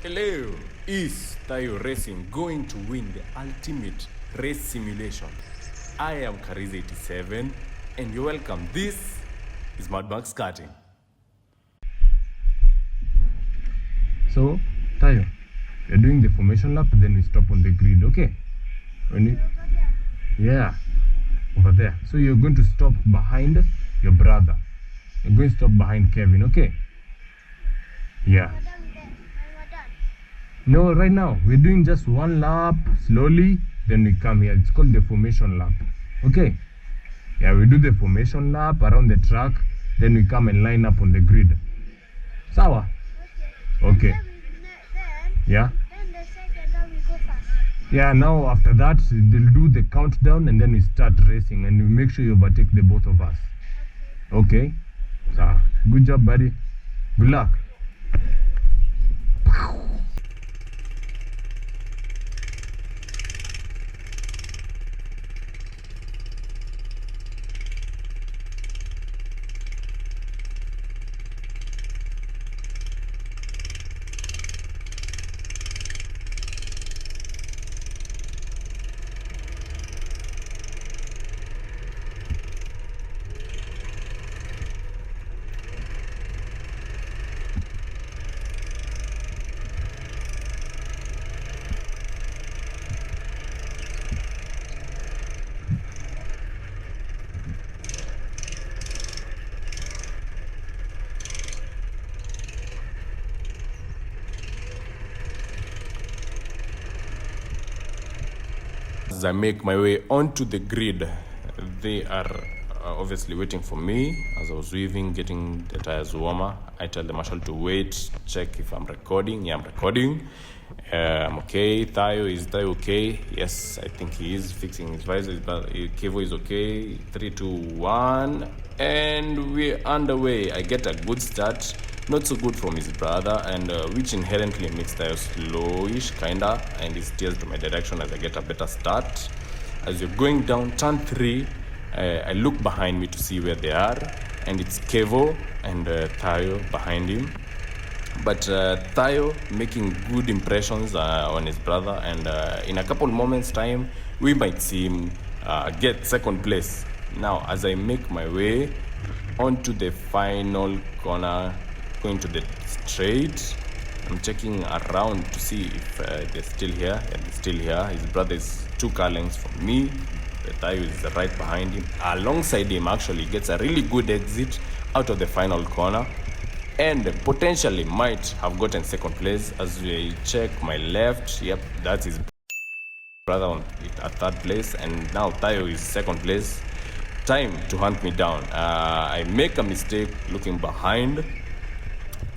Hello, is Thayu Racing going to win the ultimate race simulation? I am Kariz87 and you're welcome. This is Mad Max Karting. So, Thayu, we're doing the formation lap, then we stop on the grid, okay? Yeah, over there. So you're going to stop behind your brother. You're going to stop behind Kevin, okay? Yeah. No, right now we're doing just one lap slowly, then we come here. It's called the formation lap. Okay? Yeah, we do the formation lap around the track, then we come and line up on the grid. Sawa? Okay. Yeah. Then the second one we go fast. Yeah, now after that they'll do the countdown and then we start racing and we make sure you overtake the both of us. Okay? So, good job, buddy. Good luck. As I make my way onto the grid, they are obviously waiting for me. As I was weaving, getting the tires warmer, I tell the marshal to wait, check if I'm recording. Yeah, I'm recording. I'm okay. Is Thayu okay? Yes, I think he is fixing his visor. Kevo is okay. 3, 2, 1. And we're underway. I get a good start. Not so good from his brother, and which inherently makes Thayu slowish, kinda, and he steers to my direction as I get a better start. As you're going down turn 3, I look behind me to see where they are, and it's Kevo and Thayu behind him. But Thayu making good impressions on his brother, and in a couple moments' time, we might see him get second place. Now, as I make my way onto the final corner, going to the straight, I'm checking around to see if they're still here. Yeah, they're still here. His brother is 2 car lengths from me. The Thayu is right behind him. Alongside him, actually, gets a really good exit out of the final corner, and potentially might have gotten second place. As we check my left, yep, that's his brother at third place, and now Thayu is second place. Time to hunt me down. I make a mistake looking behind,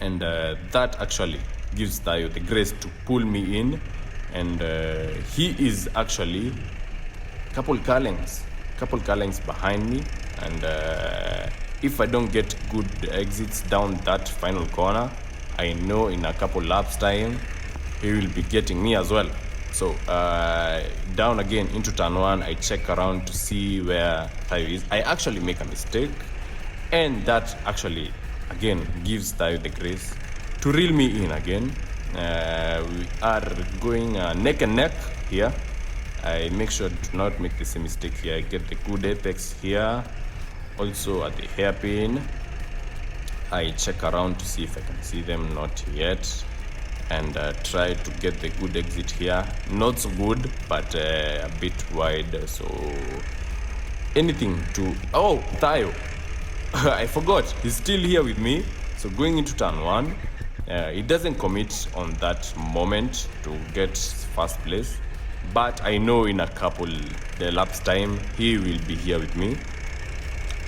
and that actually gives Thayu the grace to pull me in, and he is actually couple car lengths behind me, and if I don't get good exits down that final corner, I know in a couple laps time he will be getting me as well. So down again into turn 1, I check around to see where Thayu is. I actually make a mistake, and that actually again gives Thayu the grace to reel me in again. We are going neck and neck here. I make sure to not make the same mistake here. I get the good apex here. Also at the hairpin, I check around to see if I can see them. Not yet. And try to get the good exit here. Not so good, but a bit wide. So anything to... Oh, Thayu. I forgot. He's still here with me. So going into turn 1, he doesn't commit on that moment to get first place. But I know in a couple the laps time, he will be here with me.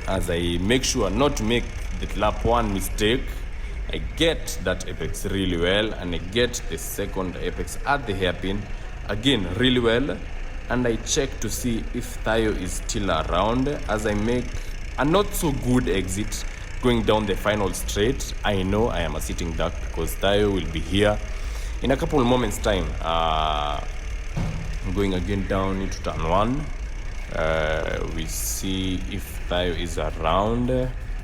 As I make sure not to make the lap 1 mistake, I get that apex really well, and I get the second apex at the hairpin again really well, and I check to see if Thayu is still around. As I make a not so good exit going down the final straight, I know I am a sitting duck because Thayu will be here in a couple moments time. I'm going again down into turn 1. We see if Thayu is around.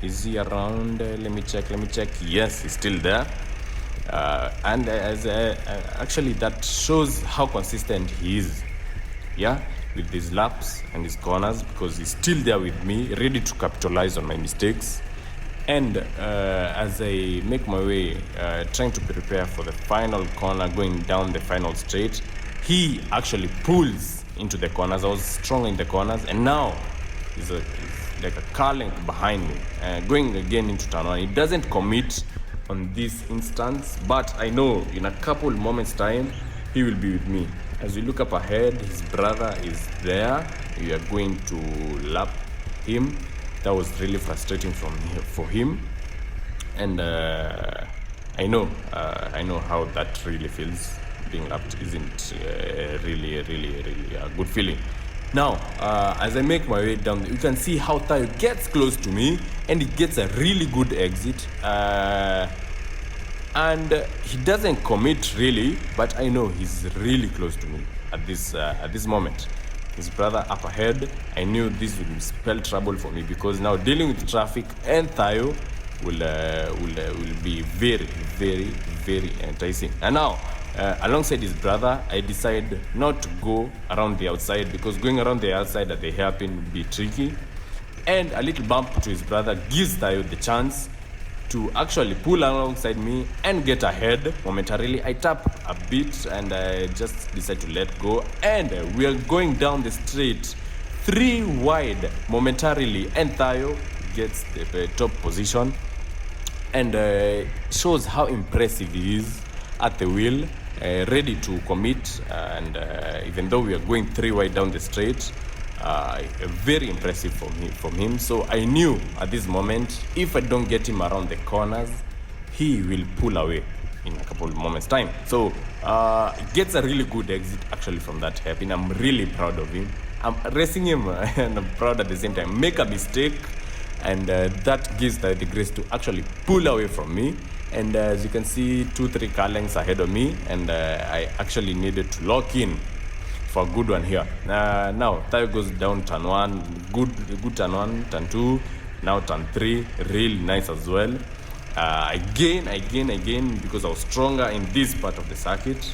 Is he around? Let me check. Yes, he's still there. And as actually that shows how consistent he is, yeah, with his laps and his corners, because he's still there with me, ready to capitalize on my mistakes. And as I make my way, trying to prepare for the final corner, going down the final straight, he actually pulls into the corners. I was strong in the corners, and now he's like a car length behind me, going again into turn one. He doesn't commit on this instance, but I know in a couple moments time he will be with me. As we look up ahead, his brother is there. We are going to lap him. That was really frustrating for him, and I know how that really feels. Being lapped isn't really a good feeling. Now, as I make my way down, you can see how Thayu gets close to me, and he gets a really good exit. And he doesn't commit really, but I know he's really close to me at this moment. His brother up ahead, I knew this would spell trouble for me, because now dealing with traffic and Thayu will be very enticing. And now, alongside his brother, I decide not to go around the outside, because going around the outside at the hairpin would be tricky. And a little bump to his brother gives Thayu the chance to actually pull alongside me and get ahead. Momentarily, I tap a bit and I just decide to let go. And we are going down the straight, 3 wide momentarily, and Thayu gets the top position, and shows how impressive he is at the wheel, ready to commit. And even though we are going 3 wide down the straight, very impressive from him. So I knew at this moment, if I don't get him around the corners, he will pull away in a couple of moments time. So gets a really good exit actually from that hairpin. I'm really proud of him. I'm racing him and I'm proud at the same time. Make a mistake, and that gives the grace to actually pull away from me. And as you can see, 2-3 car lengths ahead of me, and I actually needed to lock in for a good one here. Now Thayu goes down turn 1, good turn 1, turn 2, now turn 3, really nice as well. Again, because I was stronger in this part of the circuit,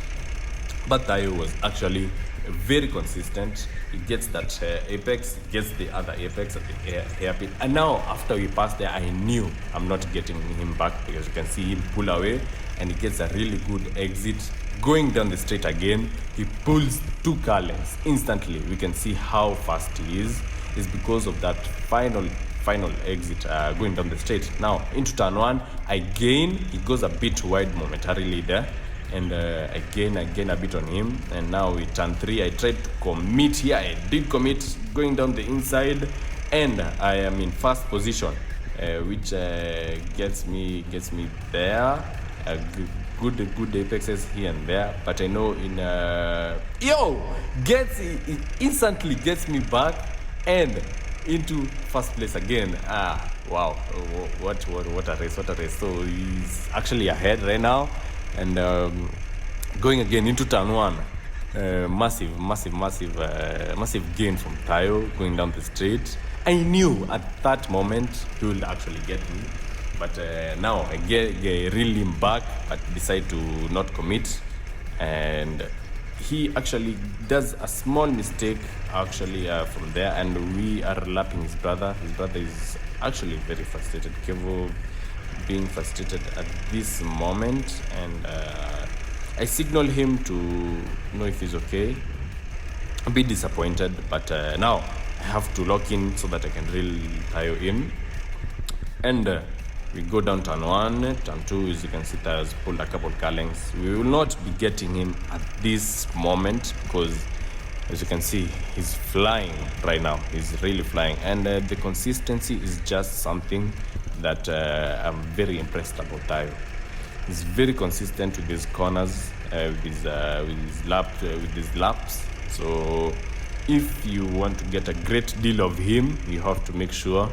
but Thayu was actually very consistent. He gets that apex, gets the other apex at the hairpin, and now after we passed there, I knew I'm not getting him back, because you can see him pull away, and he gets a really good exit. Going down the straight again, he pulls 2 car lengths instantly. We can see how fast he is. It's because of that final exit going down the straight. Now into turn 1, again he goes a bit wide momentarily there, and again a bit on him. And now we turn 3, I tried to commit here. I did commit going down the inside, and I am in first position, which gets me there. Good apexes here and there, but I know in instantly gets me back and into first place again. Wow, what a race. So he's actually ahead right now, and going again into turn 1, massive gain from Thayu going down the straight. I knew at that moment he will actually get me, but now I get reel him back, but decide to not commit, and he actually does a small mistake actually from there, and we are lapping his brother. His brother is actually very frustrated. Kevo being frustrated at this moment, and I signal him to know if he's okay. A bit disappointed, but now I have to lock in so that I can reel Thayu in, and we go down turn 1, turn 2. As you can see, Thayu's pulled a couple car lengths. We will not be getting him at this moment, because as you can see, he's flying right now. He's really flying, and the consistency is just something that I'm very impressed about Thayu. He's very consistent with his corners, with his laps. So if you want to get a great deal of him, you have to make sure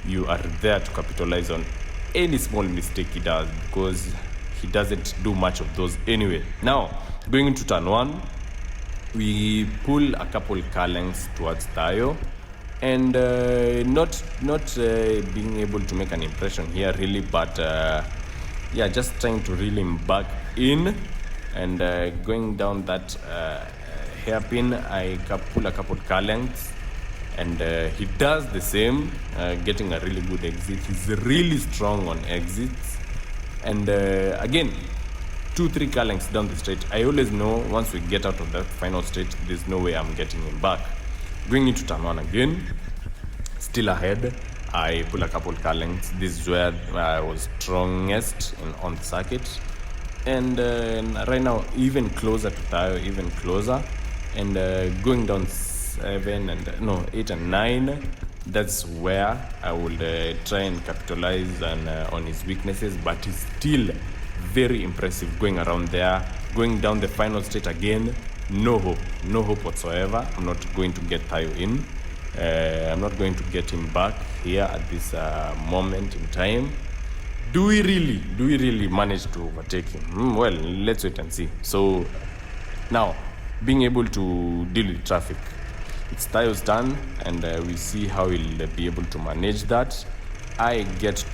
you are there to capitalize on any small mistake he does, because he doesn't do much of those anyway. Now going into turn 1, we pull a couple car lengths towards Thayu, and not being able to make an impression here really, but yeah, just trying to reel him back in, and going down that hairpin, I pull a couple car lengths, and he does the same, getting a really good exit. He's really strong on exits, and again, 2-3 car lengths down the straight, I always know once we get out of that final straight, there's no way I'm getting him back. Going into turn 1 again, still ahead, I pull a couple car lengths. This is where I was strongest on the circuit, and right now even closer to Thayu, even closer, and going down 8 and 9, that's where I will try and capitalize on his weaknesses, but he's still very impressive going around there. Going down the final straight again, no hope whatsoever. I'm not going to get Thayu in. I'm not going to get him back here at this moment in time. Do we really manage to overtake him? Well, let's wait and see. So now, being able to deal with traffic, it's Thayu's turn, and we see how he'll be able to manage that. I get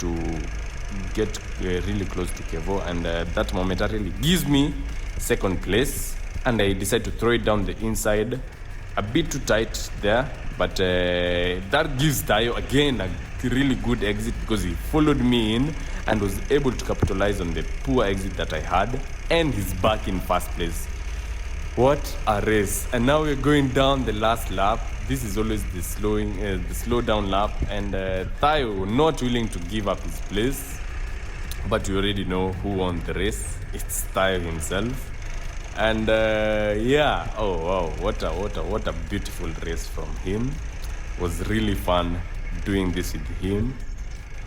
really close to Kevo, and that momentarily gives me second place, and I decide to throw it down the inside, a bit too tight there, but that gives Thayu again a really good exit, because he followed me in and was able to capitalize on the poor exit that I had, and he's back in first place. What a race. And now we're going down the last lap. This is always the slow down lap, and Thayu not willing to give up his place, but you already know who won the race. It's Thayu himself. And yeah, oh wow, what a beautiful race from him. It was really fun doing this with him,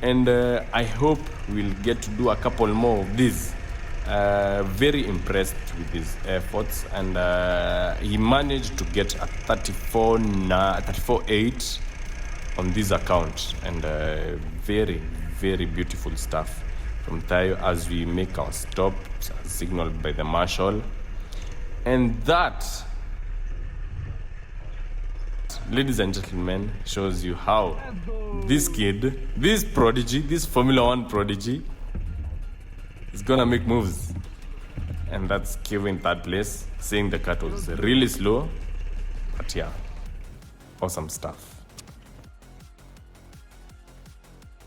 and I hope we'll get to do a couple more of these. Very impressed with his efforts, and he managed to get a 34.8 on this account, and very beautiful stuff from Thayu as we make our stop signaled by the marshal. And that, ladies and gentlemen, shows you how this kid, this prodigy, this Formula 1 prodigy, is gonna make moves. And that's Kevin in third place, saying the cut was really slow, but yeah, awesome stuff.